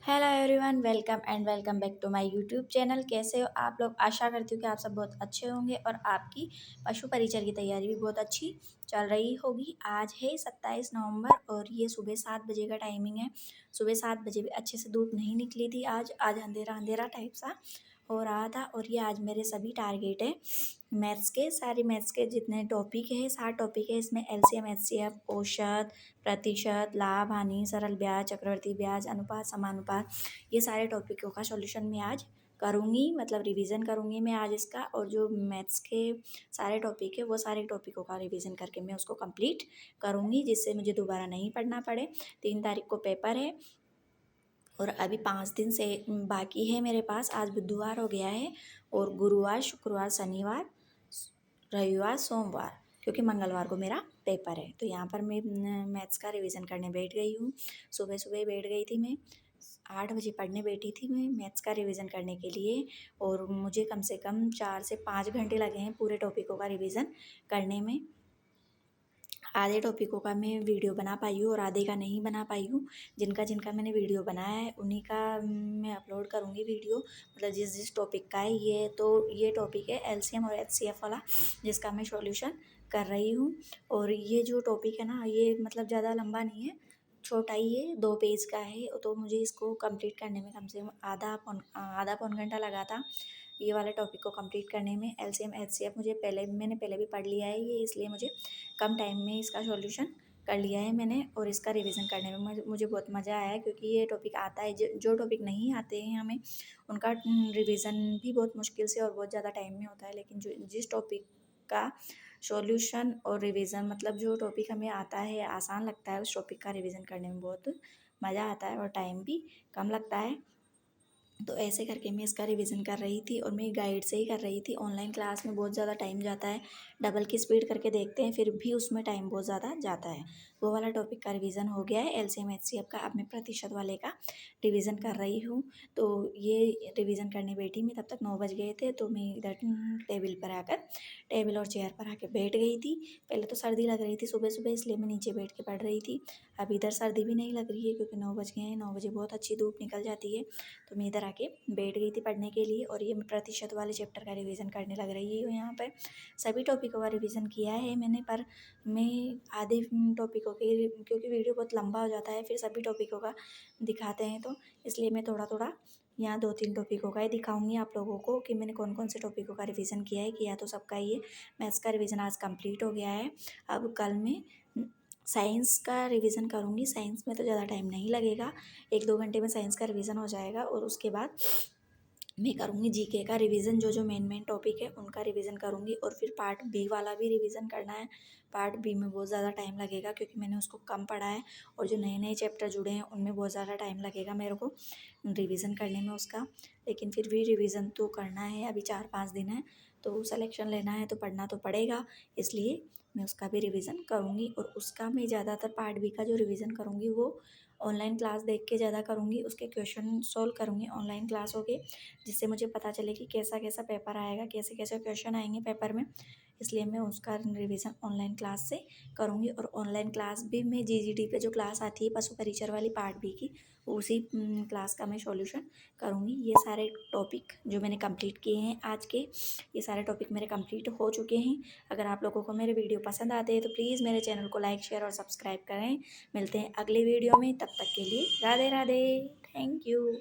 Hello everyone, welcome and welcome back to my YouTube channel. कैसे हो आप लोग? आशा करती हूँ कि आप सब बहुत अच्छे होंगे और आपकी पशु परिचर की तैयारी भी बहुत अच्छी चल रही होगी। आज है 27 नवंबर और ये सुबह 7 बजे का टाइमिंग है। सुबह 7 बजे भी अच्छे से धूप नहीं निकली थी। आज अंधेरा अंधेरा टाइप सा हो रहा था। और ये आज मेरे सभी टारगेट है मैथ्स के जितने टॉपिक है, 7 टॉपिक है। इसमें एलसीएम, एचसीएफ, औसत, प्रतिशत, लाभ, हानि, सरल ब्याज, चक्रवृद्धि ब्याज, अनुपात, समानुपात, ये सारे टॉपिकों का सॉल्यूशन मैं आज करूँगी, मतलब रिवीजन करूँगी मैं आज इसका। और जो मैथ्स के सारे टॉपिक है वो सारे टॉपिकों का रिवीजन करके मैं उसको कंप्लीट करूँगी, जिससे मुझे दोबारा नहीं पढ़ना पड़े। 3 तारीख को पेपर है और अभी 5 दिन से बाकी है मेरे पास। आज बुधवार हो गया है और गुरुवार, शुक्रवार, शनिवार, रविवार, सोमवार, क्योंकि मंगलवार को मेरा पेपर है। तो यहाँ पर मैं मैथ्स का रिवीजन करने बैठ गई हूँ। सुबह सुबह बैठ गई थी मैं, 8 बजे पढ़ने बैठी थी मैं मैथ्स का रिवीजन करने के लिए। और मुझे कम से कम 4 से 5 घंटे लगे हैं पूरे टॉपिकों का रिवीजन करने में। आधे टॉपिकों का मैं वीडियो बना पाई हूँ और आधे का नहीं बना पाई हूँ। जिनका जिनका मैंने वीडियो बनाया है उन्हीं का मैं अपलोड करूँगी वीडियो, मतलब जिस जिस टॉपिक का है। ये टॉपिक है एलसीएम और एचसीएफ वाला, जिसका मैं सॉल्यूशन कर रही हूँ। और ये जो टॉपिक है ना, ये मतलब ज़्यादा लंबा नहीं है, छोटा ही है, 2 पेज का है। तो मुझे इसको कंप्लीट करने में कम से कम आधा पौन घंटा लगा था ये वाले टॉपिक को कंप्लीट करने में। एलसीएम एचसीएफ मैंने पहले भी पढ़ लिया है ये, इसलिए मुझे कम टाइम में इसका सॉल्यूशन कर लिया है मैंने। और इसका रिवीजन करने में मुझे बहुत मज़ा आया है, क्योंकि ये टॉपिक आता है, जो टॉपिक नहीं आते हैं हमें उनका रिवीजन भी बहुत मुश्किल से और बहुत ज़्यादा टाइम में होता है। लेकिन जो जिस टॉपिक का सॉल्यूशन और रिवीजन, मतलब जो टॉपिक हमें आता है, आसान लगता है, उस टॉपिक का रिवीजन करने में बहुत मज़ा आता है और टाइम भी कम लगता है। तो ऐसे करके मैं इसका रिवीजन कर रही थी और मैं गाइड से ही कर रही थी। ऑनलाइन क्लास में बहुत ज़्यादा टाइम जाता है, डबल की स्पीड करके देखते हैं फिर भी उसमें टाइम बहुत ज़्यादा जाता है। वो वाला टॉपिक का रिवीजन हो गया है, एलसीएम एचसीएफ का। अब मैं प्रतिशत वाले का रिवीजन कर रही हूँ। तो ये रिवीजन करने बैठी मैं, तब तक 9 बज गए थे। तो मैं इधर टेबल और चेयर पर आकर बैठ गई थी। पहले तो सर्दी लग रही थी सुबह सुबह, इसलिए मैं नीचे बैठ के पढ़ रही थी। अब इधर सर्दी भी नहीं लग रही है, क्योंकि 9 बज गए हैं। 9 बजे बहुत अच्छी धूप निकल जाती है। तो मैं इधर आके बैठ गई थी पढ़ने के लिए। और ये मैं प्रतिशत वाले चैप्टर का रिवीजन करने लग रही हूँ। यहाँ पर सभी टॉपिकों का रिवीजन किया है मैंने, पर मैं आधे टॉपिकों के, क्योंकि वीडियो बहुत लंबा हो जाता है फिर सभी टॉपिकों का दिखाते हैं, तो इसलिए मैं थोड़ा थोड़ा यहाँ 2-3 टॉपिकों का ही दिखाऊंगी आप लोगों को कि मैंने कौन कौन से टॉपिकों का रिवीजन किया है। किया तो सबका ही है। मैथ्स का रिवीजन आज कंप्लीट हो गया है। अब कल मैं साइंस का रिवीजन करूँगी। साइंस में तो ज़्यादा टाइम नहीं लगेगा, 1-2 घंटे में साइंस का रिवीजन हो जाएगा। और उसके बाद मैं करूँगी जीके का रिवीजन, जो जो मेन टॉपिक है उनका रिवीजन करूँगी। और फिर पार्ट बी वाला भी रिवीजन करना है। पार्ट बी में बहुत ज़्यादा टाइम लगेगा, क्योंकि मैंने उसको कम पढ़ा है और जो नए नए चैप्टर जुड़े हैं उनमें बहुत ज़्यादा टाइम लगेगा मेरे को रिवीजन करने में उसका। लेकिन फिर भी रिवीजन तो करना है, अभी 4-5 दिन है तो सिलेक्शन लेना है तो पढ़ना तो पड़ेगा, इसलिए मैं उसका भी रिवीजन करूँगी। और उसका मैं ज़्यादातर पार्ट बी का जो रिवीजन करूँगी वो ऑनलाइन क्लास देख के ज़्यादा करूँगी। उसके क्वेश्चन सॉल्व करूँगी ऑनलाइन क्लास होके, जिससे मुझे पता चले कि कैसा कैसा पेपर आएगा, कैसे कैसे क्वेश्चन आएंगे पेपर में। इसलिए मैं उसका रिवीजन ऑनलाइन क्लास से करूँगी। और ऑनलाइन क्लास भी मैं जीजीटी पे जो क्लास आती है पशु परिचर वाली पार्ट बी की, उसी क्लास का मैं सॉल्यूशन करूँगी। ये सारे टॉपिक जो मैंने कंप्लीट किए हैं आज के, ये सारे टॉपिक मेरे कंप्लीट हो चुके हैं। अगर आप लोगों को मेरे वीडियो पसंद आते हैं तो प्लीज़ मेरे चैनल को लाइक, शेयर और सब्सक्राइब करें। मिलते हैं अगले वीडियो में, तब तक के लिए राधे राधे, थैंक यू।